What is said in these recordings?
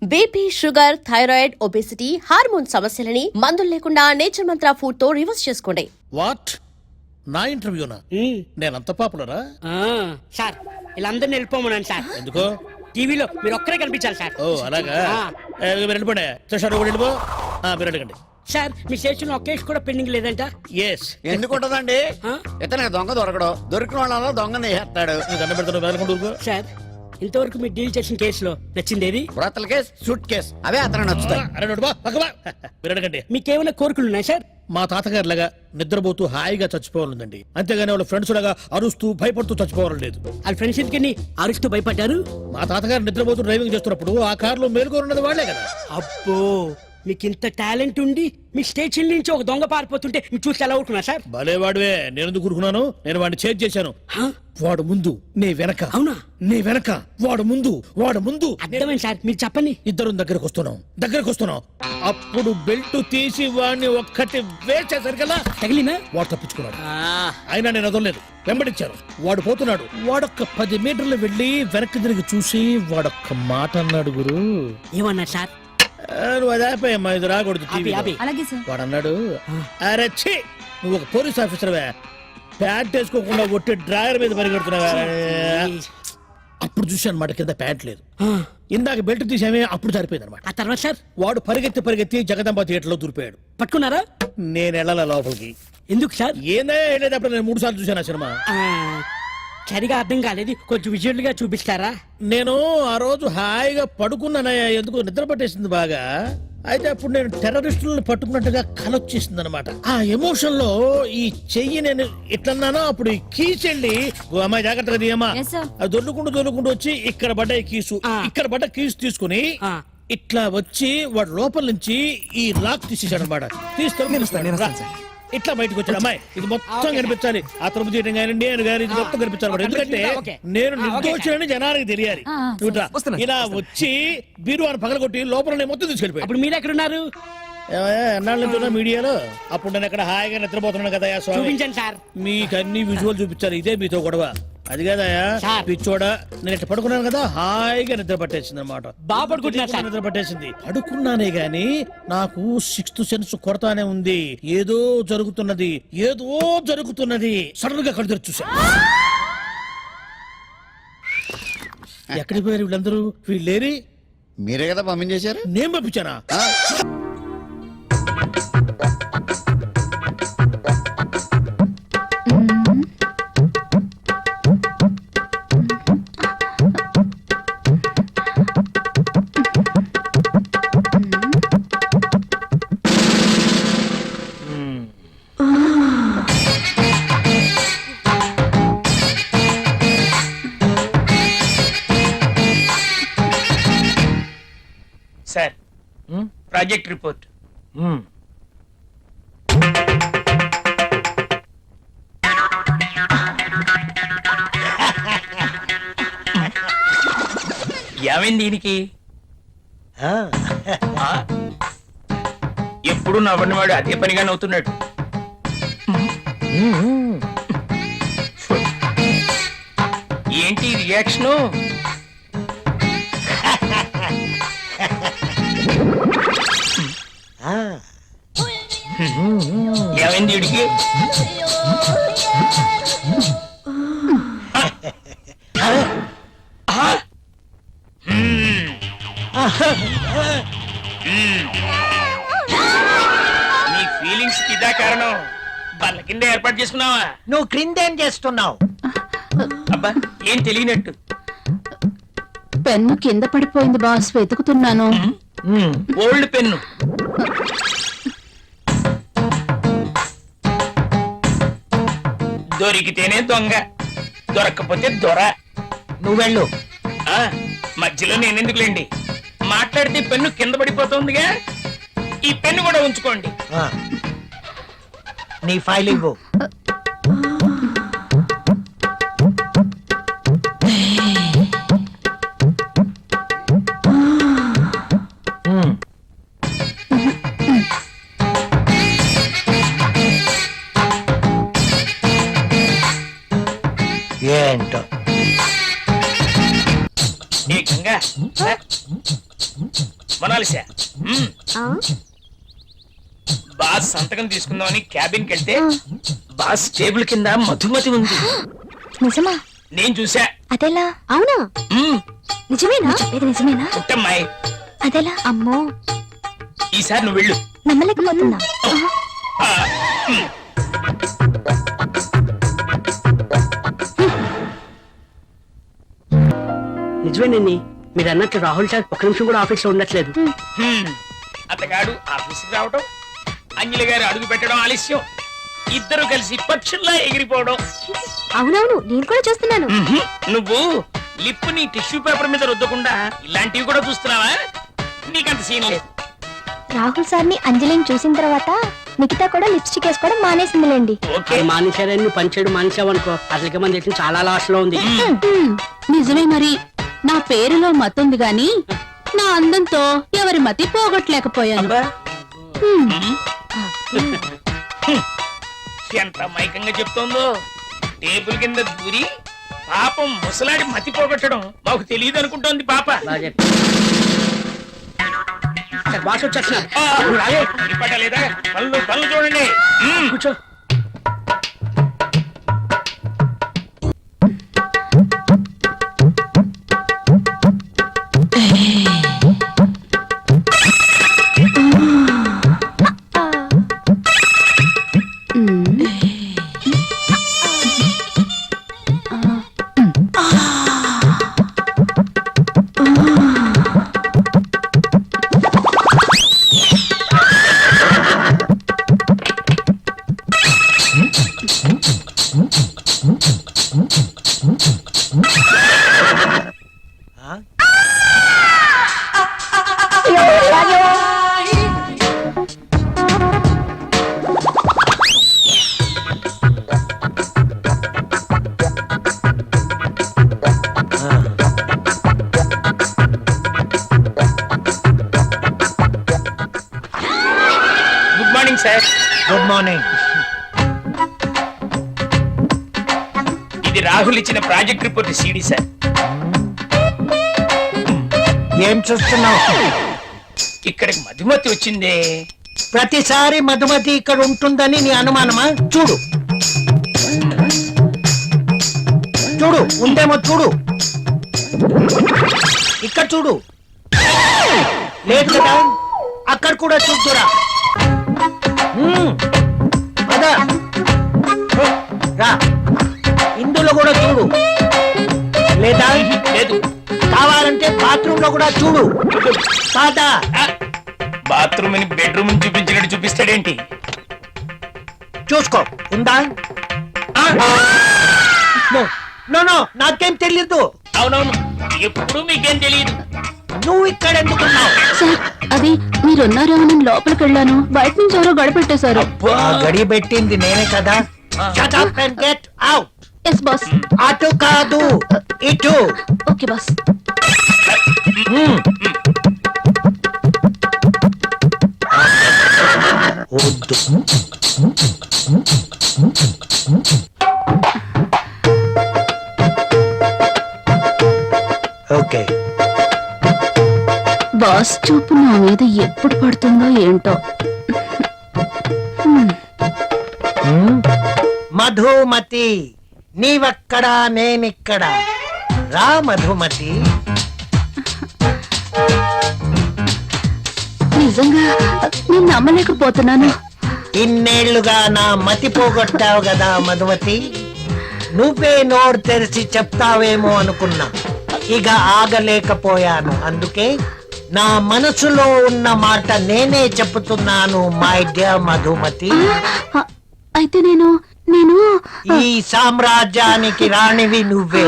BP, sugar, thyroid, obesity, hormone సమస్యలని మందులు లేకుండా నేచర్ మంత్ర ఫుడ్ తో రివర్స్ చేసుకోండి. వాట్? నా ఇంటర్వ్యూనా? నేనంత పాపులరా? సార్ ఇలా అందరిని వెళ్ళిపోమన్నాను సార్. ఎందుకో? టీవీలో మీరు ఒక్కరే కనిపించాలి సార్. ఓ అలాగా? మీరు వెళ్ళిపోండి. వెళ్ళిపో. మీరు అడగండి. సార్ మీ స్టేషన్ ఒక కేసు కూడా పెండింగ్ లేదంట. ఎస్. ఎందుకు ఉంటదండి? ఇతనికి దొంగ దొరకడు, దొరికిన వాళ్ళలో దొంగని వేస్తాడు. దండ పెడతాడు. సార్ ఇంతవరకు మీరు డీల్ చేసిన కేసులో నచ్చిందేది? బ్రోతల కేసు, సూట్ కేసు, అవే అతను నచ్చుతాయి. మీరు అడగండి. మీకేమైనా కోరికలు ఉన్నాయా సార్? మా తాతగారి లాగా నిద్రపోతూ హాయిగా చచ్చిపోవాలండి. అంతేగాని వాళ్ళ ఫ్రెండ్స్ లాగా అరుస్తూ భయపడుతూ చచ్చిపోవాలని లేదు. వాళ్ళ ఫ్రెండ్స్ ఎందుకని అరుస్తూ భయపడ్డారు? మా తాతగారు నిద్రపోతూ డ్రైవింగ్ చేస్తున్నప్పుడు ఆ కారులో మేలుకోనున్నది వాళ్లే కదా. అబ్బో, మీకు ఇంత టాలెంట్ ఉండి మీ స్టేషన్ నుంచి ఒక దొంగ పారిపోతుంటే మీరు చూసి ఎలా అవుతున్నా సార్? భలేవాడివే. నేను ఎందుకు ఊరుకున్నాను? నేను వాడిని చేజ్ చేశాను. వాడు ముందు, నే వెనక. అవునా? నే వెనక, వాడు ముందు, వాడు ముందు. అర్థమైంది సార్, మీరు చెప్పండి. ఇద్దరు దగ్గరకు వస్తున్నాం. అప్పుడు బెల్ట్ తీసి వాడిని ఒక్కటి వేసేసరికల్లా తగిలినా వాడు తప్పించుకున్నాడు. అయినా నేను వదలలేదు, వెంబడించాను. వాడు పోతున్నాడు. వాడొక్క 10 మీటర్లు వెళ్లి వెనక్కి తిరిగి చూసి వాడొక్క మాట అన్నాడు. గురు ఏమన్నా సార్? నువ్వు అది ఆపేయమ్మా, ఇది రాకూడదు టీవీలో. వాడు అన్నాడు, అరే ఛీ, నువ్వు ఒక పోలీస్ ఆఫీసర్వే, ప్యాంట్ వేసుకోకుండా ఒట్టి డ్రాయర్ మీద పరిగెడుతున్నావా? అప్పుడు చూశాను మాట, కింద ప్యాంట్ లేదు. ఇందాక బెల్ట్ తీసామే, అప్పుడు సరిపోయింది అనమాట. ఆ తర్వాత సార్? వాడు పరిగెత్తి జగదంబ థియేటర్ లో దూరిపోయాడు. పట్టుకున్నారా? నేను వెళ్ళాల లోపలికి. ఎందుకు సార్? ఏందా వెళ్ళేటప్పుడు నేను 3 సార్లు చూశాను ఆ సినిమా. సరిగా అర్థం కాలేదు, కొంచెం విజువల్ గా చూపిస్తారా? నేను ఆ రోజు హాయిగా పడుకున్నానయ్యా, ఎందుకు నిద్ర పట్టేసింది బాగా. అయితే అప్పుడు నేను టెర్రరిస్టులను పట్టుకున్నట్టుగా కలొచ్చేసింది అనమాట. ఆ ఎమోషన్ లో ఈ చెయ్యి నేను ఇట్లన్నానో, అప్పుడు ఈ కీస్ వెళ్ళి, అమ్మాయి జాగ్రత్తగా తీయమ్మా, అది దొర్లుకుంటూ వచ్చి ఇక్కడ పడ్డ కీసు, ఇక్కడ పడ్డ కీసు తీసుకుని ఇట్లా వచ్చి వాడు లోపల నుంచి ఈ లాక్ తీసేసాడు అనమాట. తీసుకొని ఇట్లా బయటకు వచ్చాడు. అమ్మాయి ఇది మొత్తం కనిపించాలి, ఆ తరపు చేయడం కానీ ఇది మొత్తం కనిపించాలి. ఎందుకంటే నేను నిర్దోషులని జనానికి తెలియాలి. ఇలా వచ్చి బీరువాను పగలగొట్టి లోపల మొత్తం తీసుకెళ్ళిపోయి. అప్పుడు మీరు ఎక్కడ ఉన్నారు? ఎన్నాళ్ళ నుంచి మీడియాలో. అప్పుడు నేను ఎక్కడ హాయిగా నిద్రపోతున్నాను కదా. చూపించండి సార్. మీకు అన్ని విజువల్ చూపించాలి. ఇదే మీతో గొడవ. అది కదయా పిచ్చోడా, నేను ఇట్లా పడుకున్నాను కదా, హాయిగా నిద్ర పట్టేసింది అనమాట. బాగా పడుకుంటున్నారు సార్? నిద్ర పట్టేసింది. పడుకున్నానే గాని నాకు 6th సెన్స్ కొడతానే ఉంది. ఏదో జరుగుతున్నది. సడన్ గా కళ్ళు తెరిచి చూసా. ఎక్కడికి పోయారు వీళ్ళందరూ? వీళ్ళేరి? మీరే కదా పంపించేశారు. నేను పంపించానా? Sir, project report. ఏమైంది దీనికి? ఎప్పుడు నవ్వనివాడు అదే పనిగా నవ్వుతున్నాడు. ఏంటి రియాక్షను? ఏమైంది వీడికి? నీ ఫీలింగ్స్ కి ఇదా కారణం? బల్ల కింద ఏర్పాటు చేసుకున్నావా? నువ్వు క్రిందేం చేస్తున్నావు? అబ్బా, ఏం తెలియనట్టు. పెన్ను కింద పడిపోయింది బాస్, వెతుకుతున్నాను. Old pen. దొరికితేనే దొంగ, దొరక్కపోతే దొర. నువ్వు వెళ్ళు. మధ్యలో నేనెందుకులేండి, మాట్లాడితే పెన్ను కింద పడిపోతుందిగా. ఈ పెన్ను కూడా ఉంచుకోండి. నీ ఫైల్ ఇవ్వు. ఏంటో ఏకంగా మొనాలిసా బాస్ సంతకం తీసుకుందామని క్యాబిన్కి వెళ్తే బాస్ టేబుల్ కింద మధుమతి ఉంది. నిజమా? నేను చూసా. అదెలా? అవునా? నిజమేనా? ఇది నిజమేనా? పుట్టమ్మాయి, అదెలా? అమ్మో, ఈసారి నువ్వు వెళ్ళు. నమ్మలేకపోతున్నా. ఆ, నిజమేనండి, మీరు అన్నట్టు రాహుల్ సార్ ఒక్క నిమిషం కూడా ఆఫీస్ లో ఉండట్లేదు. అతగాడు ఆఫీస్కి రావడం, అంజలి గారు అడుగు పెట్టడం ఆలస్యం, ఇద్దరు కలిసి పక్షుల్లా ఎగిరిపోవడం. అవునవును, నేను కూడా చూస్తున్నాను. నువ్వు లిప్ ని టిష్యూ పేపర్ మీద రుద్దకుండా ఇలాంటివి కూడా చూస్తున్నావా? నీకంత సీన్ లేదు. రాహుల్ సార్ ని అంజలిని చూసిన తర్వాత నిఖిత కూడా లిప్స్టిక్ వేసుకోవడం మానేసిందిలేండి. ఓకే, అది మానేశారని నువ్వు పనిచేయడం మానేసావనుకో, అసలుకి మన దేశం చాలా లాస్ లో ఉంది. నిజమే మరి. నా పేరులో మతుంది గాని నా అందంతో ఎవరి మతి పోగొట్టలేకపోయాను. ఎంత మైకంగా చెప్తోందో. టేబుల్ కింద దూరి పాపం ముసలాడి మతి పోగొట్టడం మాకు తెలియదు అనుకుంటోంది పాప. బాగా చెప్పావు. సార్, బాస్ వచ్చేస్తున్నారు. ఆ, నువ్వు రాలే. ఇప్పటలేదా? పనులు పనులు చూడండి. కూర్చో. Good morning sir. Good morning. ఇది రాహుల్ ఇచ్చిన ప్రాజెక్ట్ రిపోర్ట్ సీడీ సార్. ఏం చూస్తున్నావు? ఇక్కడికి మధుమతి వచ్చిందే. ప్రతిసారి మధుమతి ఇక్కడ ఉంటుందని నీ అనుమానమా? చూడు చూడు, ఉందేమో చూడు. ఇక్కడ చూడు. లేదు కదా, అక్కడ కూడా చూద్దురా. అదా రా, ఇందులో కూడా చూడు. లేదా లేదు. కావాలంటే బాత్రూమ్ లో కూడా చూడు. కాదా? బాత్రూమ్ ని బెడ్రూమ్ చూపించినట్టు చూపిస్తాడేంటి? చూసుకో, ఉందా? నో నో, నాకేం తెలీదు. అవునవును, ఎప్పుడు మీకేం తెలియదు. నువ్వు ఇక్కడ ఎందుకున్నావు? సార్, అది మీరున్నారేమో లోపలికి వెళ్ళాను. బయట నుంచి ఎవరో గడపెట్టేశారు. ఆ గడి పెట్టింది నేనే కదా. Shut up and get out. Yes boss. అటు కాదు, ఇటు. Okay boss. వద్దు. ఓకే. బాస్ చూపు నా మీద ఎప్పుడు పడుతుందో ఏంటో. మధుమతి, నీవక్కడా నేనిక్కడ. రా మధుమతి. నిజంగా నేను నమ్మలేకపోతున్నాను. ఇన్నేళ్లుగా నా మతి పోగొట్టావు కదా మధుమతి. నువ్వే నోరు తెరిచి చెప్తావేమో అనుకున్నా. ఇక ఆగలేకపోయాను. అందుకే నా మనసులో ఉన్న మాట నేనే చెప్తున్నాను. మై డియర్ మధుమతి, అయితే నేను ఈ సామ్రాజ్యానికి రాణివి నువ్వే.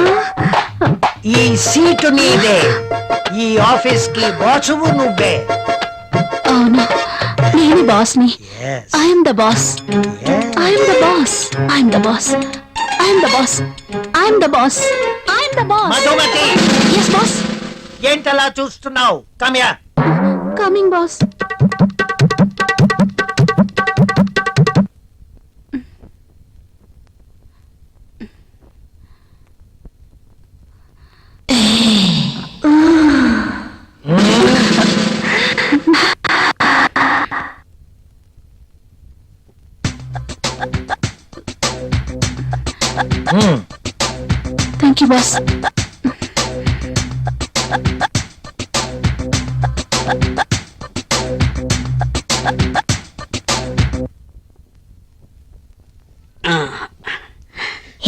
ఈ సీటు నీదే. ఈ ఆఫీస్ కి బాసువు నువ్వే. అవును, నేను బాస్ని. Yes. I'm the boss. I'm the boss. I'm the boss. I'm the boss. I'm the boss. I'm the boss. Madhumati, yes boss. ఏంటలా చూస్తున్నావు? కమ్యా. Coming boss. The boss.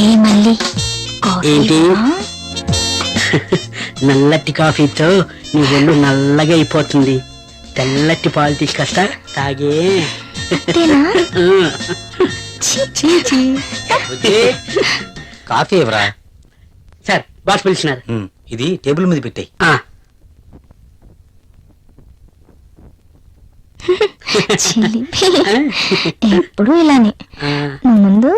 ఏ మళ్ళీ ఏంటి? నల్లటి కాఫీతో నీ ఒళ్ళు నల్లగా అయిపోతుంది. తెల్లటి పాలు తీసుకొస్తా, తాగే. కాఫీ ఎవరా? Sir boss పిలిచినారు. ఇది టేబుల్ మీద పెట్టాయి. ఎప్పుడు ఇలానే. నువ్వు ముందు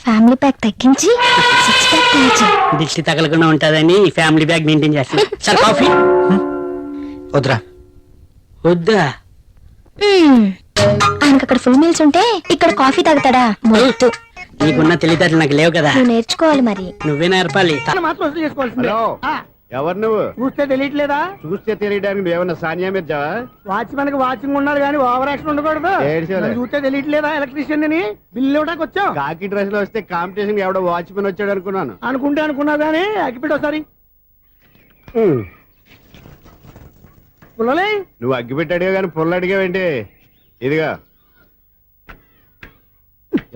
ఫ్యామిలీ ప్యాక్ తగ్గించి 6 ప్యాక్ తగ్గించు. దిష్టి తగలకుండా ఉంటుందని ఫ్యామిలీ బ్యాగ్ మెయింటైన్ చేస్తాను. సార్ కాఫీ వద్దురా. వద్దా? ఆయనకు అక్కడ ఫుల్ మీల్స్ ఉంటే ఇక్కడ కాఫీ తాగుతాడా? మొద్దు. నీకున్న తెలివితేటలు నాకు లేవు కదా, నువ్వు నేర్చుకోవాలి మరి. నువ్వే నేర్పాలి. మాత్రం వసూలు చేసుకోవాల్సిందే. ఎవరు నువ్వు? చూస్తే తెలియట్లేదా? చూస్తే తెలియడానికి నువ్వేమన్నా సానియా మీర్జావా? వాచ్మెన్ కి వాచింగ్ ఉండాలి కానీ ఓవర్ యాక్షన్ ఉండకూడదు. ఏడ్చేలే. నన్ను చూస్తే తెలియట్లేదా ఎలక్ట్రీషియన్ అని? బిల్లు ఇవ్వడానికి వచ్చాం. కాకి డ్రెస్ లో వస్తే కాంపిటీషన్ ఎవడో వాచ్మెన్ వచ్చాడు అనుకున్నాను. అనుకుంటే అనుకున్నావు కానీ అగ్గిపెట్టి ఒకసారి. పుల్లలే నువ్వు అగ్గి పెట్టాడుగా కానీ పుల్ల అడిగావేంటి? ఇదిగా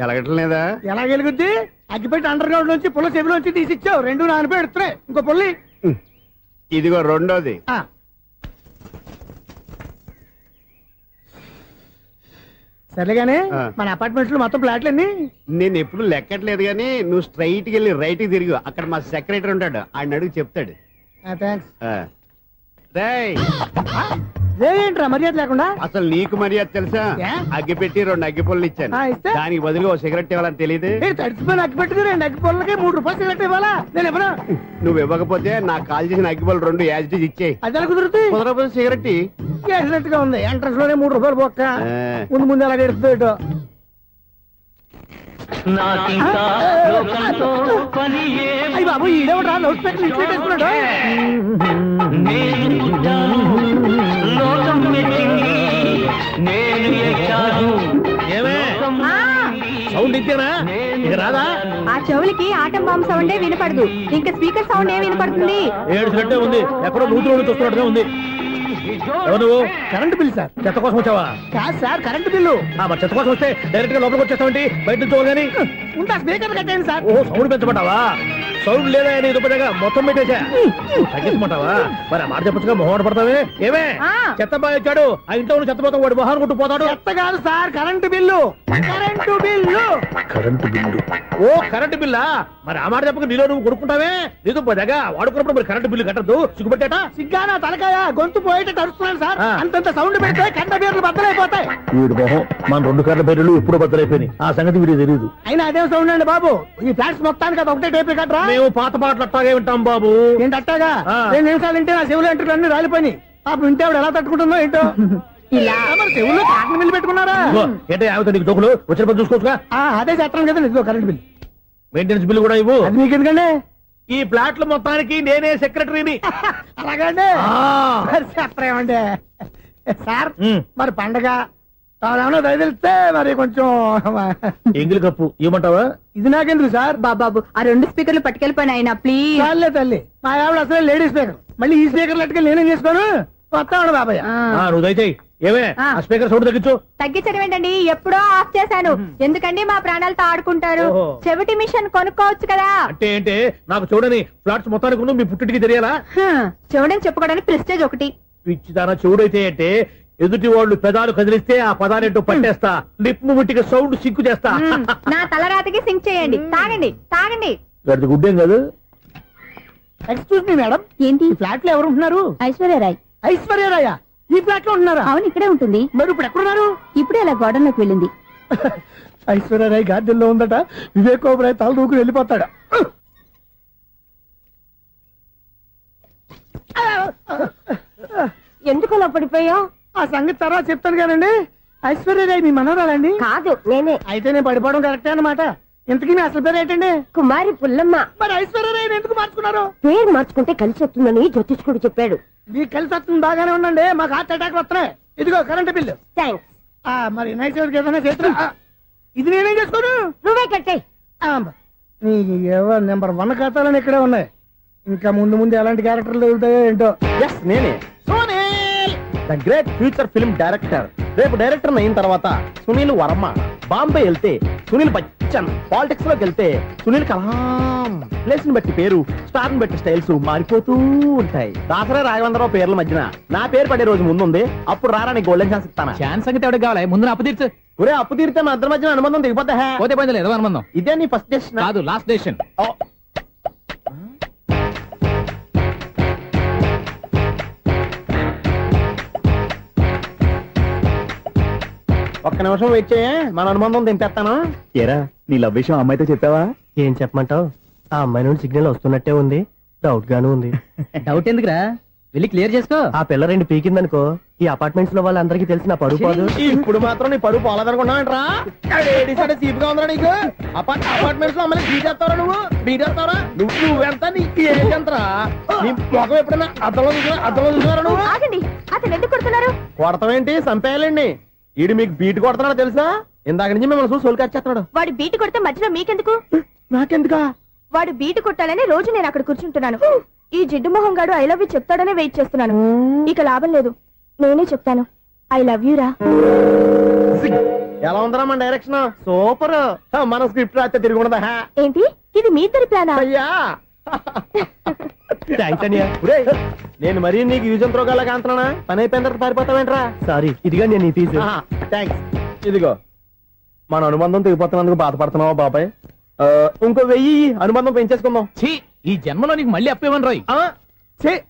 ఎలగట్లేదా? ఎలా గెలుగుద్ది? అగ్గిపెట్టి అండర్ గ్రౌండ్ నుంచి పుల్ల చెవిలోంచి తీసిచ్చావు. 2 నానిపోయి ఎడుతున్నాయి. ఇంకో పుల్లి. ఇదిగో రెండోది. సరేగానే మన అపార్ట్మెంట్స్ లో మొత్తం ఫ్లాట్లు అన్ని నేను ఎప్పుడు లెక్కట్లేదు కానీ నువ్వు స్ట్రైట్ కి వెళ్ళి రైట్ కి తిరిగి అక్కడ మా సెక్రటరీ ఉంటాడు, ఆయన అడుగు చెప్తాడు. థ్యాంక్స్. రేయ్, ఏంట్రా మర్యాద లేకుండా? అసలు నీకు మర్యాద తెలుసా? ఏ? అగ్గి పెట్టి 2 అగ్గి పుల్లలు ఇచ్చాను. ఇస్తే? దానికి బదులుగా ఓ సిగరెట్ ఇవ్వాలని తెలియదు. తడిచిపోయిన అగ్గి పెట్టుకుని 2 అగ్గి పొలకి 3 రూపాయలు సిగరెట్ ఇవ్వాలా? నేను ఇవ్వను. నువ్వు ఇవ్వకపోతే నాకు కాల్ చేసిన అగ్గి పుల్లలు 2 యాజిటీస్ ఇచ్చేయి. అది ఎలా కుదురుతుంది? కుదరకపోతే సిగరెట్ యాక్సిడెంట్ గా ఉంది. ఎంట్రన్స్ లోనే 3 రూపాయలు పోక్క. ముందు ముందు ఎలా ఎడుతుంది ఇటు. అయ్యి బాబు ఈడేవడా లౌడ్ స్పీకర్ ఇంట్లో పెట్టేసుకున్నాడు. సౌండ్ ఇంతేనా? ఇక రాదా? ఆ చెవులకి ఆటం బాంబు సౌండే వినపడదు, ఇంకా స్పీకర్ సౌండ్ ఏ వినపడుతుంది? ఏడుసినట్టే ఉంది. ఎక్కడో నూతులు చూస్తున్నట్టుగా ఉంది. ఎవరు నువ్వు? Current bill sir. చెత్త కోసం వచ్చావా? కాదు సార్, కరెంట్ బిల్లు. మరి చెత్త కోసం వస్తే డైరెక్ట్ గా లోపలికి వచ్చేస్తావంటి? బయట నుంచి కానీ ఉంటా స్పీకర్ కట్టేయండి సార్. ఓహో, సౌండ్ పెంచమంటావా? సౌండ్ లేదా నీ దుప్పటగా మొత్తం పెట్టేశా. తగ్గించమంటావా? మరి ఆ మాట చెప్పచ్చుగా, మొహం పడతావే. ఏమే చెత్త బాగా ఇచ్చాడు, ఆ ఇంట్లో ఉన్న చెత్త పోతాం, వాడు మొహాన్ని కొట్టు పోతాడు. చెత్త కాదు sir, current bill. Current bill. Current bill. ఓ కరెంటు బిల్లా? మరి ఆ మాట చెప్పక నీలో నువ్వు కొడుకుంటావే. నీ దుప్పటగా వాడుకున్నప్పుడు మరి కరెంటు బిల్లు కట్టద్దు. సిగ్గుపెట్టాట? సిగ్గానా తలకాయ? గొంతు పోయేటట్టు అరుస్తున్నాను సార్. అంతంత సౌండ్ పెడితే కంట బీర్లు బద్దలైపోతాయి. వీడు మొహం మన 2 కర్ల బీర్లు ఇప్పుడు బద్దలైపోయినాయి. ఆ సంగతి వీడికి తెలియదు. అయినా అదే సౌండ్ అండి బాబు. ఈ ఫ్లాట్స్ మొత్తానికి అది ఒకటే టైప్ కట్టరా? మేము పాత పాటలు అట్టాగే వింటాం బాబు. ఏంటి అట్టాగా? 2 నిమిషాలు వింటే నా చెవులు ఎంటర్ అన్ని రాలిపోయినాయి. పాపం వింటే ఆవిడ ఎలా తట్టుకుంటుందో ఏంటో. ఇలా మరి చెవుల్లో కాటన్ బిల్లు పెట్టుకున్నారా? ఏంటే ఆమెతో నీకు దోకులు వచ్చిన పని చూసుకోవచ్చుగా. అదే చేస్తాను కదా. ఇదిగో కరెంట్ బిల్. మెయింటెనెన్స్ బిల్లు కూడా ఇవ్వు. అది మీకు ఎందుకండి? ఈ ఫ్లాట్ల మొత్తానికి నేనే సెక్రటరీని. అలాగండి. చెప్పరేమండి సార్. మరి పండగ ఏమన్నా దయదలిస్తే మరి కొంచెం ఎంగిలి కప్పు ఇవ్వమంటావా? ఇది నాకెందుకు సార్? బాబాబు ఆ 2 స్పీకర్లు పట్టుకెళ్ళిపోయిన ఆయన ప్లీజ్. చాలే తల్లి, మా ఆవిడ అసలు లేడీ స్పీకర్. మళ్ళీ ఈ స్పీకర్ లెట్టుకెళ్ళి నేనేం చేసుకోను? వస్తాడు బాబాయ్. నువ్వు దయచేయి. ఏమే ఆ స్పీకర్ సౌండ్ తగ్గించు. తగ్గించడం ఏంటండి, ఎప్పుడో ఆఫ్ చేశాను. ఎందుకండి మా ప్రాణాలతో ఆడుకుంటారు? చెవిటి మిషన్ కొనుక్కోవచ్చు కదా. అంటే ఏంటే నాకు చూడని ఫ్లాట్స్ మొత్తానికి మీ పుట్టింటికి తెలియాలా? చెవుడని చెప్పుకోవడానికి ప్రెస్టేజ్ ఒకటి. పిచ్చిదానా చెవుడైతే అంటే ఎదుటి వాళ్ళు పెదాలు కదిలిస్తే ఆ పదాలేంటో పట్టేస్తా. లిప్ ముట్టికి సౌండ్ సింకు చేస్తా. నా తలరాతకి సింక్ చేయండి. తాగండి తాగండి. గడిచి గుడ్డేం కాదు. ఎక్స్క్యూజ్ మీ మేడం, ఏంటి? ఈ ఫ్లాట్ లో ఎవరు ఉంటున్నారు? ఐశ్వర్యరాయ్. ఐశ్వర్యరాయ ఈ ఫ్లాట్ లో ఉంటున్నారా? అవును, ఇక్కడే ఉంటుంది. మరి ఇప్పుడు ఎక్కడున్నారు? ఇప్పుడే అలా గోడంలోకి వెళ్ళింది. ఐశ్వర్యరాయ్ గార్డెన్ లో ఉందట. వివేక్ ఓబరాయ్ తల దూకుని వెళ్ళిపోతాడు. ఎందుకు అలా పడిపోయావు? ఆ సంగతి తర్వాత చెప్తాను కానండి. ఐశ్వర్యరాయ్ మీ మనవరాలండి? కాదు, నేనే. అయితే నేను పడిపోవడం కరెక్టే అన్నమాట. ఇంతకీ మీ అసలు పేరు ఏంటండి? కుమారి పుల్లమ్మ. మరి ఐశ్వర్యరాయ్ ఎందుకు మార్చుకున్నారు? పేరు మార్చుకుంటే కలిసి వస్తుందని జ్యోతిష్కుడు చెప్పాడు. మీకు కలిసి వస్తుంది, బాగానే ఉండండి. మాకు హార్ట్ అటాక్ వస్తున్నాయి. ఇదిగో కరెంట్ బిల్లు. థ్యాంక్స్. మరి నైట్ ఏదైనా చేతున్నా ఇది నేనేం చేసుకోను? నువ్వే కట్టే. నెంబర్ 1 ఖాతాలని ఇక్కడే ఉన్నాయి. ఇంకా ముందు ముందు ఎలాంటి క్యారెక్టర్లు దొరుకుతాయో ఏంటో. ఎస్ నేనే Sunil the great future film director. రేపు డైరెక్టర్ అయిన తర్వాత సునీల్ వర్మ. బాంబే వెళ్తే సునీల్ బచ్చన్. పాలిటిక్స్ లోకి వెళ్తే సునీల్ కలాం. ప్లేస్ ని బట్టి పేరు, స్టార్ ని బట్టి స్టైల్స్ మారిపోతూ ఉంటాయి. దాసరా రాఘవేంద్రరావు పేర్ల మధ్యన నా పేరు పడే రోజు ముందుంది. అప్పుడు రారా నీకు గోల్డెన్ ఛాన్స్ ఇస్తానా? ఛాన్స్ సంగతి ఎవరికి కావాలి? ముందు అప్పు తీర్చు. ఒరే అప్పు తీరితే మా ఇద్దరి మధ్యన అనుబంధం దిగిపోతా. పోతే పోయింది లేదు అనుబంధం. ఇదే నీ ఫస్ట్ డెస్టినేషన్ కాదు, లాస్ట్ డెసిషన్. ఒక్క నిమిషం వెయిట్ చేయ, మన అనుబంధం దింపేస్తాను. ఏరా నీ లవ్ విషయం అమ్మాయితో చెప్పావా? ఏం చెప్పమంటావు? ఆ అమ్మాయి నుండి సిగ్నల్ వస్తున్నట్టే ఉంది, డౌట్ గాను ఉంది. డౌట్ ఎందుకురా, వెళ్ళి క్లియర్ చేసుకో. ఆ పిల్ల 2 పీకిందనుకో, ఈ అపార్ట్మెంట్స్ లో వాళ్ళందరికీ తెలిసిన పరువు పోదు. ఇప్పుడు మాత్రం నీ పరువు పోలేదనుకున్నావంటరా? చీప్ గా ఉందా నీకు? అపార్ట్మెంట్స్ లో అమ్మని బీటేస్తావరా? బీటేస్తావరా? నువ్వెంత, నీ ఏజ్ ఎంతరా? నీ మొఖం ఎప్పుడైనా అద్దంలో చూసారా నువ్వు? ఆగండి, అతను ఎందుకు కొడుతున్నారు? కొడతావేంటి? చంపేయాలండి. ఈడు మీకు బీట్ కొడుతున్నాడు తెలుసా? ఇందాక నుంచి మిమ్మల్ని చూసి సోల్కొచ్చేస్తున్నాడు. వాడు బీటు కొడితే మధ్యలో మీకెందుకు? నాకెందుకా? వాడు బీటు కొట్టాలని రోజు నేను అక్కడ కూర్చుంటున్నాను. ఈ జిడ్డు మొహం గాడు ఐ లవ్ యూ చెప్తాడనే వెయిట్ చేస్తున్నాను. ఇక లాభం లేదు, నేనే చెప్తాను. ఐ లవ్ యూ రా. ఎలా ఉందరా మన డైరెక్షన్? సూపర్. మన స్క్రిప్ట్ రాస్తే తిరిగి ఉండదా? ఏంటి ఇది మీ ఇద్దరి ప్లానా? అయ్యా నేను మరీ నీకు యూజ్ త్రోగాలాగా అంటున్నా. పని అయిపోయిన తర్వాత పారిపోతావేంట్రా? సారీ, ఇదిగా నేను ఈ ఫీజు. థ్యాంక్స్. ఇదిగో, మన అనుబంధం తెగిపోతున్నందుకు బాధపడుతున్నావా బాబాయ్? ఇంకో 1000 అనుబంధం పెంచేసుకుందాం. ఈ జన్మలో నీకు మళ్ళీ అప్పేమని రాయి.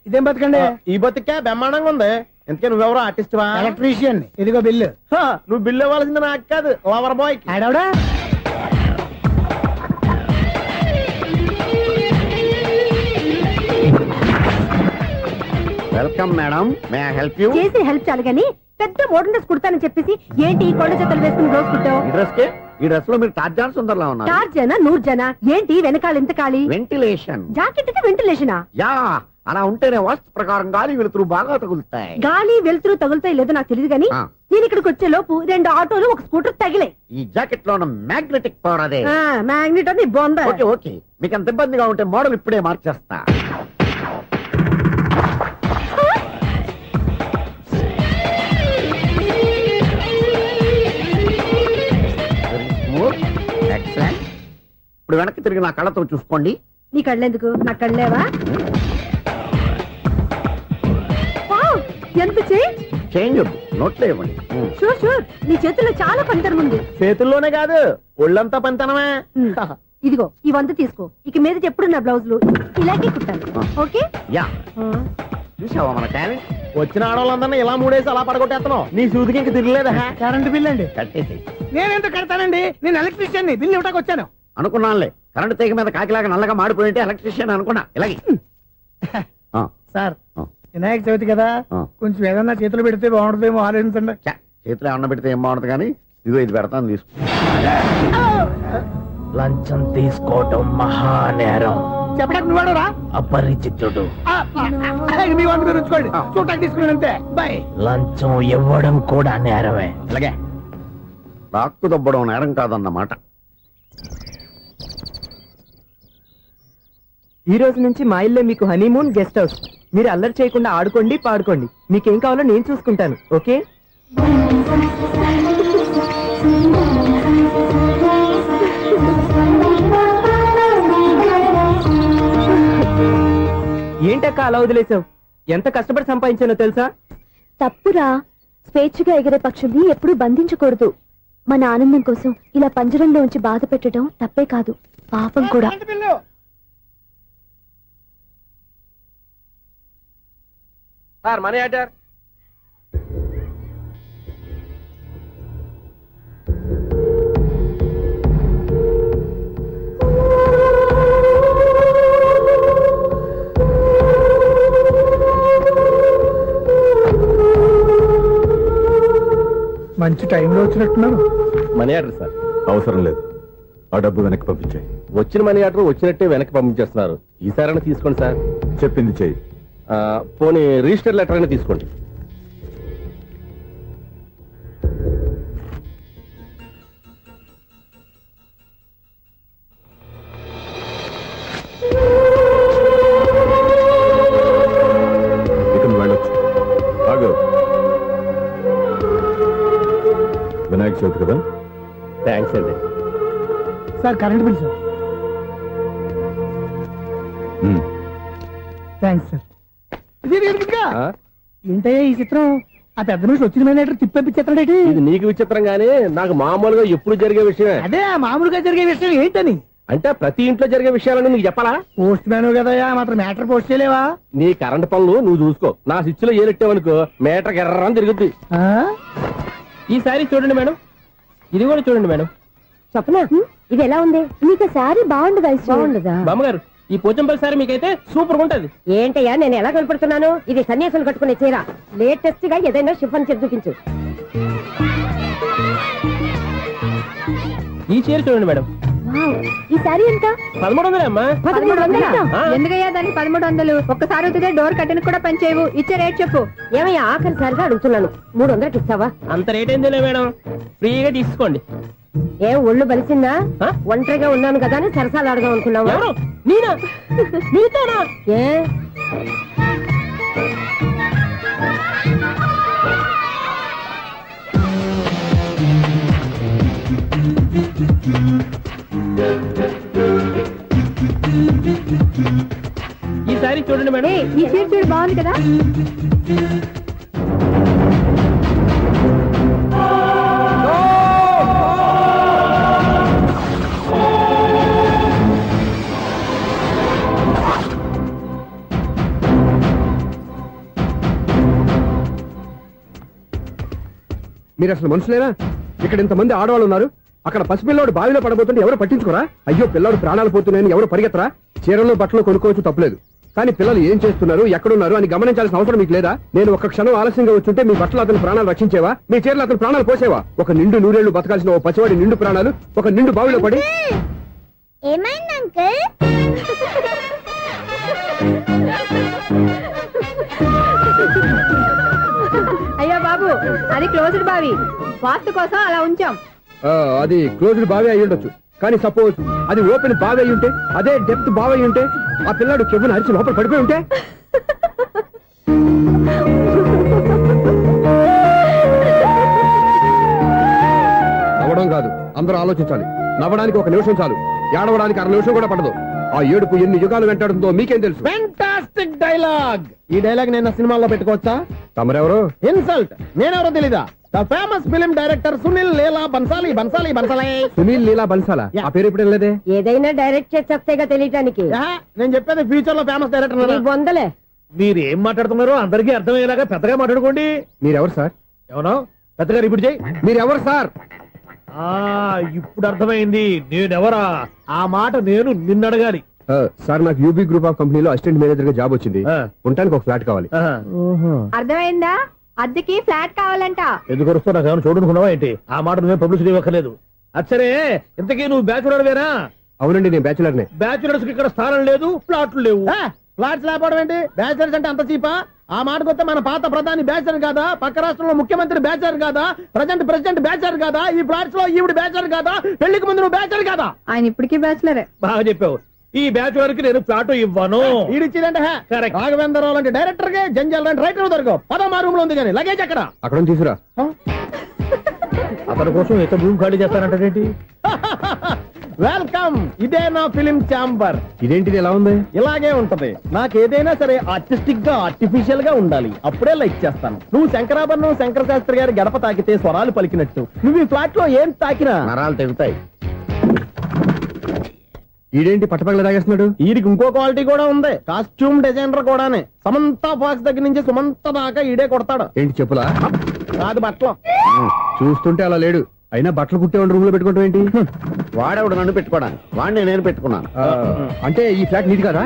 ఇదేం బతకండి? ఈ బతికే బ్రహ్మాండంగా ఉంది. ఎందుకే నువ్వెవరో ఆర్టిస్ట్ వా? ఎలక్ట్రీషియన్. ఇదిగో బిల్లు. నువ్వు బిల్లు ఇవ్వాల్సింది నాకు కాదు, lover boy. ఆడవడా? Welcome madam, may I help you? చేసి హెల్ప్ చాలు గాని పెద్ద మోడల్ డ్రెస్ కుడతానని చెప్పేసి ఏంటి ఈ కొండ జతలు వేసుకుని రోజు కుట్టావు? ఈ డ్రెస్ కే, ఈ డ్రెస్ లో మీరు టార్జాన్ సుందర్లా ఉన్నారు. టార్జనా నూర్జనా? ఏంటి వెనకాల ఎంత ఖాళీ? వెంటిలేషన్. జాకెట్ కి వెంటిలేషనా? యా, అలా ఉంటేనే వాస్తు ప్రకారం గాలి వెలుతురు బాగా తగులుతాయి. గాలి వెలుతురు తగులుతాయి లేదో నాకు తెలియదు గానీ నేను ఇక్కడికి వచ్చే లోపు 2 ఆటోలు 1 స్కూటర్ తగిలే. ఈ జాకెట్ లో ఉన్న మ్యాగ్నెటిక్ పవర్ అదే. మ్యాగ్నెట్ అని బొంద. ఓకే ఓకే, మీకు అంత ఇబ్బందిగా ఉంటే మోడల్ ఇప్పుడే మార్చేస్తా. ఎక్సలెంట్. ఇప్పుడు వెనక్కి తిరిగి నా కళ్ళతో చూసుకోండి. నీ కళ్ళెందుకు? నా కళ్ళేవా? ఎంత చేంజ్? చేంజ్ నోట్లో ఇవ్వండి. షూర్ షూర్, నీ చేతుల్లో చాలా పనితనం ఉంది. చేతుల్లోనే కాదు, ఒళ్ళంతా పనితనమే. ఇదిగో ఈ 100 తీసుకో. ఇక మీద ఎప్పుడు నా బ్లౌజులు ఇలాగే కుట్టాను. ఓకే? యా, చూసావా మన టాలెంట్? వచ్చిన ఆడవాళ్ళందరినీ ఇలా మూడేసి అలా పడగొట్టేస్తున్నావు. నీ సూదికి ఇంక తిరగలేదా? కరెంట్ బిల్ అండి. కట్టేసి. నేనెందుకు కడతానండి? నేను ఎలక్ట్రీషియన్. బిల్ ఇవ్వడానికి వచ్చాను. అనుకున్నానులే, కరెంట్ తీగ మీద కాకిలాగా నల్లగా మాడిపోయింటే ఎలక్ట్రీషియన్ అనుకున్నా. ఇలాగే సార్, వినాయక చవితి కదా, కొంచెం ఏదన్నా చేతులు పెడితే బాగుంటుందేమో ఆలోచించండి. చేతిలో అన్న పెడితే ఏం బాగుంటుంది కానీ ఇదిగో ఇది పెడతాను, తీసుకో. లంచం తీసుకోవటం మహానేరం. చెప్పడానికి నువ్వాడరా? అపరిచితుడు. మీ 100 మీరు ఉంచుకోండి, చూడటానికి తీసుకుని అంతే. బాయ్. లంచం ఇవ్వడం కూడా నేరమే. ఇలాగే రాక్కు దబ్బడం నేరం కాదన్నమాట. ఈ రోజు నుంచి మా ఇల్లే మీకు హనీమూన్ గెస్ట్ హౌస్. మీరు అల్లరి చేయకుండా ఆడుకోండి, పాడుకోండి. మీకేం కావాలో నేను చూసుకుంటాను. ఓకే? ఏంటక్క అలా వదిలేసావు? ఎంత కష్టపడి సంపాదించానో తెలుసా? తప్పురా. స్వేచ్ఛగా ఎగిరే పక్షుల్ని ఎప్పుడూ బంధించకూడదు. మన ఆనందం కోసం ఇలా పంజరంలో ఉంచి బాధ పెట్టడం తప్పే కాదు, పాపం కూడా. Sir, money order. మంచి టైంలో వచ్చినట్టున్నారు. Money order sir. అవసరం లేదు, ఆ డబ్బు వెనక్కి పంపించాయి. వచ్చిన మనీ ఆర్డర్ వచ్చినట్టే వెనక్కి పంపించేస్తున్నారు. ఈసారైనా తీసుకోండి సార్. చెప్పింది చెయ్యి. పోనీ రిజిస్టర్ లెటర్ అయినా తీసుకోండి. ఆగు. వినాయక చవితి కదా? థ్యాంక్స్ అండి. Sir current bill sir. ఉమ్. Thanks sir. ఆ? ఏంటయ్యా ఈ చిత్రం? ఆ పెద్ద మనిషి వచ్చిన మేనేటర్ తిప్పించేస్తాడేటి? ఇది నీకు విచిత్రం గానీ నాకు మామూలుగా ఎప్పుడు జరిగే విషయమే. అదే ఆ మామూలుగా జరిగే విషయం ఏంటని? అంటే ప్రతి ఇంట్లో జరిగే విషయాలని నీకు చెప్పాలా? పోస్ట్ మ్యాన్ కదయ్యా, మాత్రం మ్యాటర్ పోస్ట్ చేయలేవా? నీ కరెంట్ పనులు నువ్వు చూసుకో. నా స్విచ్ లో ఏలెట్టావనుకో మీటర్ ఎర్రని తిరుగుద్ది. ఆ? ఈసారి చూడండి మేడం, ఇది కూడా చూడండి మేడం. చెప్పనా ఇది ఎలా ఉంది? నీకు శారీ బాగుండదా? బాగుండదా బామ్మగారు, ఈ పోచంపల్లి సారీ మీకైతే సూపర్ ఉంటది. ఏంటయ్యా నేను ఎలా కనపడుతున్నాను? ఇది సన్యాసులు కట్టుకునే చీర. లేటెస్ట్ గా ఏదైనా షిఫన్ చీర చూపించు. ఈ చీర చూడండి మేడం, ఈ శారీ ఎంత? 1300 అమ్మా. 1300? ఆ. ఎందుకయ్యా దానికి 1300? ఒక్కసారి వద్దుదే డోర్ కట్టిన కూడా పనిచేయవు. ఇచ్చే రేట్ చెప్పు. ఏమయ్యా ఆఖరిసారిగా అడుగుతున్నాను, 300కి ఇస్తావా? అంత రేట్ ఏందిలే మేడం, ఫ్రీగా తీసుకోండి. ఏం ఒళ్ళు బలిసిందా? ఆ? ఒంటరిగా ఉన్నాను కదా అని సరసాలు అడగా అనుకున్నావా? ఎవరు? నేనా? నీతోనా? ఏ ఈ సారీ చూడండి మేడం. ఈ చీర చూడు బాగుంది కదా. మీరు అసలు మనుషులేనా? ఇక్కడ ఇంతమంది ఆడవాళ్ళు ఉన్నారు, అక్కడ పసిపిల్లాడు బావిలో పడబోతుంటే ఎవరు పట్టించుకోరా? అయ్యో పిల్లాడు ప్రాణాలు పోతున్నాయని ఎవరు పరిగెత్తరా? చీరలు బట్టలు కొనుక్కోవచ్చు, తప్పలేదు. కానీ పిల్లలు ఏం చేస్తున్నారు, ఎక్కడున్నారు అని గమనించాల్సిన అవసరం మీకు లేదా? నేను ఒక క్షణం ఆలస్యంగా వచ్చుంటే మీ బట్టలు అతని ప్రాణాలు రక్షించేవా? మీ చీరలు అతని ప్రాణాలు పోసేవా? ఒక నిండు నూరేళ్లు బతకాల్సిన ఓ పసివాడి నిండు ప్రాణాలు ఒక నిండు బావిలో పడి. ఏమైంది అంకుల్? అయ్యో బాబు, అది క్లోజ్డ్ బావి, వాస్తు కోసం అలా ఉంచాం. అది క్లోజ్డ్ బావి అయి ఉండొచ్చు, కానీ సపోజ్ అది ఓపెన్ బావి అయి ఉంటే, అదే డెప్త్ బావి అయి ఉంటే, ఆ పిల్లాడు చెవును అరిచి లోపల పడిపోయి ఉంటే? నవ్వడం కాదు, అందరూ ఆలోచించాలి. నవ్వడానికి 1 నిమిషం చాలు, ఏడవడానికి 1/2 నిమిషం కూడా పడదు. ఆ ఏడుపు ఎన్ని యుగాలు వెంటాడుతుందో మీకేం తెలుసు? Fantastic dialogue. ఈ డైలాగ్ నేను సినిమాలో పెట్టుకోవచ్చా? తమరెవరు? ఇన్సల్ట్. నేనెవరో తెలీదా? The famous film director Sunil లీలా బన్సాలి. బన్సాలి బన్సాలి సునీల్ లీలా బన్సాలా? ఆ పేరు ఇప్పుడు లేదే. ఏదైనా డైరెక్ట్ చేసేస్తేగా తెలియటానికి. నేను చెప్పేది ఫ్యూచర్ లో ఫేమస్ డైరెక్టర్. బొందలే. మీరు ఏం మాట్లాడుతున్నారో అందరికీ అర్థమయ్యేలాగా పెద్దగా మాట్లాడుకోండి. మీరెవరు సార్? ఎవరో పెద్దగా రిపీట్ చేయి. మీరెవరు సార్? ఇప్పుడు అర్థమైంది నేనెవరా. ఆ మాట నేను నిన్ను అడగాలి. సార్, నాకు యూబీ గ్రూప్ ఆఫ్ కంపెనీలో అసిస్టెంట్ మేనేజర్ గా జాబ్ వచ్చింది. ఉండడానికి ఒక ఫ్లాట్ కావాలి. అర్థమైందా? అద్దెకి ఫ్లాట్ కావాలంట. ఎందుకు వస్తావు? నాకు ఏమైనా చూడనుకున్నావా ఏంటి? ఆ మాట నువ్వే పబ్లిసిటీ ఇవ్వక్కర్లేదు. అచ్చరే, ఇంతకీ నువ్వు బ్యాచులర్ వేరా? అవునండి, నేను బ్యాచులర్ నే. బ్యాచులర్స్ కి ఇక్కడ స్థానం లేదు, ప్లాట్లు లేవు. ఫ్లాట్స్ లేకపోవడం ఏంటి? బ్యాచలర్స్ అంటే అంత చీపా? ఆ మాటకొస్తే మన పాత ప్రధాని బ్యాచలర్ కాదా? పక్క రాష్ట్రంలో ముఖ్యమంత్రి బ్యాచలర్ కాదా? ప్రెసిడెంట్ బ్యాచలర్ కాదా? ఈ ఫ్లాట్స్ లో ఈవిడ బ్యాచలర్ కాదా? పెళ్లికి ముందు నువ్వు బ్యాచలర్ కాదా? ఆయన ఇప్పటికీ బ్యాచులరే. బాగా చెప్పావు. ఈ బ్యాచులర్ కి నేను ప్లాట్ ఇవ్వను. ఈడిచ్చిందంటే రాఘవేంద్రరావు లాంటి డైరెక్టర్ కి జంజల్ లాంటి రైటర్ దొరకవు. 10వ రూమ్ లో ఉంది కానీ లగేజ్ అక్కడ. అక్కడ తీసుకురా. అతని కోసం ఎంత భూమి ఖాళీ చేస్తానంటే వెల్కమ్. ఇదే నా ఫిలిం ఛాంబర్. ఇదేంటిది ఎలా ఉంది? ఇలాగే ఉంటది. నాకు ఏదైనా సరే ఆర్టిస్టిక్ గా ఆర్టిఫిషియల్ గా ఉండాలి, అప్పుడే లైక్ చేస్తాను. నువ్వు శంకరాభరణం శంకర శాస్త్రి గారి గడప తాకితే స్వరాలు పలికినట్టు నువ్వు ఈ ఫ్లాట్ లో ఏం తాకినా నరాలు తెగుతాయి. ఈడేంటి పట్టపగల తాగేస్తున్నాడు? వీడికి ఇంకో క్వాలిటీ కూడా ఉంది. Costume designer కూడానే. సమంత ఫాక్స్ దగ్గర నుంచి సుమంత దాకా ఈడే కొడతాడు. ఏంటి చెప్పులా? కాదు బట్టలు. చూస్తుంటే అలా లేడు. అయినా బట్టలు కుట్టేవాడి రూమ్ లో పెట్టుకుంటాం ఏంటి? వాడేవాడు నన్ను పెట్టుకోడా? వాడిని నేను పెట్టుకున్నాను. అంటే ఈ ఫ్లాట్ నీది కదా?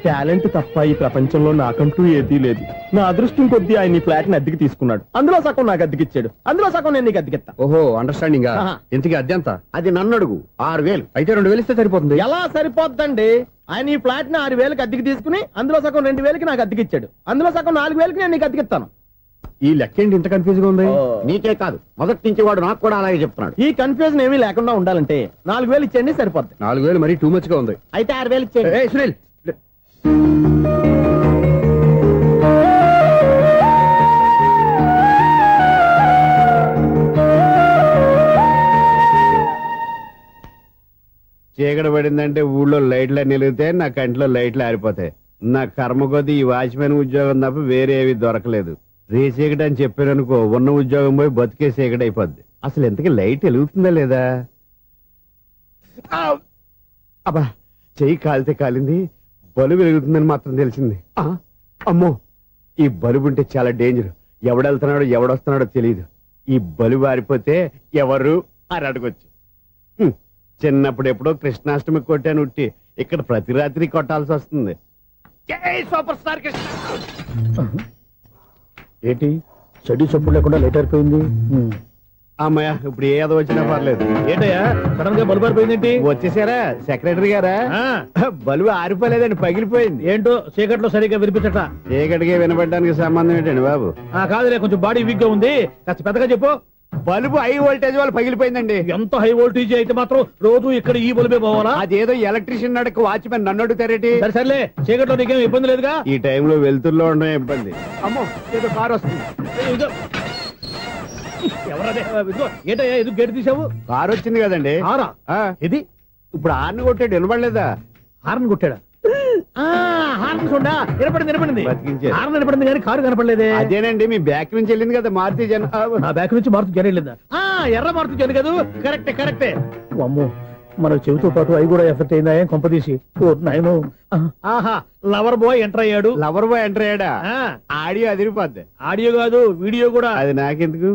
టాలెంట్ తప్ప ఈ ప్రపంచంలో నాకంటూ ఏదీ లేదు. నా అదృష్టం కొద్దీ ఆయన ఈ ఫ్లాట్ ని అద్దెకి తీసుకున్నాడు. అందులో సగం నాకు అద్దెకిచ్చాడు, అందులో సగం నేను నీకు అద్దెకిస్తా. ఓహో, అండర్స్టాండింగ్. ఇంతకీ అద్దె ఎంత? అది నన్ను అడుగు. 6000. అయితే 2000 ఇస్తే సరిపోతుంది. ఎలా సరిపోద్దండి? ఆయన ఈ ఫ్లాట్ ని 6000కి అద్దెకి తీసుకుని అందులో సగం 2000కి నాకు అద్దెకిచ్చాడు, అందులో సగం 4000కి నేను నీకు అద్దెకిస్తాను. ఈ లెక్క ఏంటి ఇంత కన్ఫ్యూజ్ గా ఉంది? నీకే కాదు, మొదటి నుంచి వాడు నాకు కూడా అలాగే చెప్తున్నాడు. ఈ కన్ఫ్యూజన్ ఏమీ లేకుండా ఉండాలంటే 4000 ఇచ్చేయండి, సరిపోద్ది. 4000 మరీ టూ మచ్ గా ఉంది. అయితే 6000 ఇచ్చేయండి. ఏయ్ సునీల్, చీకటి పడిందంటే ఊళ్ళో లైట్లు నిలిగితే నా కంటిలో లైట్లు ఆరిపోతాయి. నా కర్మ కొద్దీ ఈ వాచ్మెన్ ఉద్యోగం తప్ప వేరే ఏవి దొరకలేదు. రే చీకటి అని చెప్పారనుకో, ఉన్న ఉద్యోగం పోయి బతికే చీకటి అయిపోద్ది. అసలు ఇంతకీ లైట్ వెలుగుతుందా లేదా? అబ్బా, చెయ్యి కాలితే కాలింది, బలుబు వెలుగుతుందని మాత్రం తెలిసింది. అమ్మో, ఈ బలుబు ఉంటే చాలా డేంజర్. ఎవడెళ్తున్నాడో ఎవడొస్తున్నాడో తెలియదు. ఈ బలుబు ఆరిపోతే ఎవరు అని అడగొచ్చు. చిన్నప్పుడు ఎప్పుడో కృష్ణాష్టమి కొట్టాను ఉట్టి, ఇక్కడ ప్రతి రాత్రి కొట్టాల్సి వస్తుంది. జై సూపర్ స్టార్ కృష్ణ. ఏంటి చెడు చప్పుడు లేకుండా లేట్ అయిపోయింది. అమ్మయ్య, ఇప్పుడు ఏదో వచ్చినా పర్లేదు. ఏంటయ్యా సడన్ గా బలుపు అయిపోయింది ఏంటి? వచ్చేసారా సెక్రటరీ గారా? బలుబు ఆరిపోలేదండి, పగిలిపోయింది. ఏంటో చీకట్లో సరిగ్గా వినిపించట. చీకటికి వినపడడానికి సంబంధం ఏంటండి బాబు? కాదులే, కొంచెం బాడీ వీక్ గా ఉంది, కాస్త పెద్దగా చెప్పు. బల్బు హై వోల్టేజ్ వాళ్ళు పగిలిపోయిందండి. ఎంత హై వోల్టేజ్ అయితే మాత్రం రోజు ఇక్కడ ఈ బల్బే పోవాలా? అదేదో ఎలక్ట్రీషియన్ నడక వాచ్మెన్ నన్ను అడుగుతారేటి? సరే సర్లే, చీకట్లో నీకేం ఇబ్బంది లేదుగా? ఈ టైంలో వెళ్తుల్లో ఉండడం ఇబ్బంది. అమ్మో, ఏదో కారు వస్తుంది. ఎవరదే? ఏంటయ్యా ఎదుగు గేటు తీసావు? కారు వచ్చింది కదండి. కారా? ఇది ఇప్పుడు హార్న్ కొట్టాడు, వినపడలేదా? హార్న్ కొట్టాడా? హార్న్ చూడా వినపడింది. బతికించారు. హార్న్ వినపడింది కానీ కారు కనపడలేదే. అదేనండి, మీ బ్యాక్ నుంచి వెళ్ళింది కదా మారుతి జన. నా బ్యాక్ నుంచి మారుతు జరగలేదా? ఎర్ర మారుతు జన కదా? కరెక్టే. అమ్మో, మన చెవితో పాటు అవి కూడా ఎఫెక్ట్ అయిందా? ఏం కొంపదీసి నాయను. ఆహా, లవర్ బాయ్ ఎంటర్ అయ్యాడు. Lover boy enter అయ్యాడా? Audio అదిరిపోద్ది. Audio కాదు, వీడియో కూడా. అది నాకెందుకు?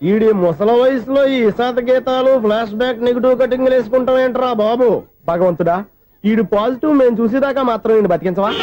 ఈడి ముసల వయసులో ఈ ఇసాత గీతాలు, ఫ్లాష్ బ్యాక్, నెగిటివ్ కటింగ్ వేసుకుంటాం ఏంట్రా బాబు? భగవంతుడా, ఈడు పాజిటివ్ మేము చూసేదాకా మాత్రం ఈయన బతికించవా?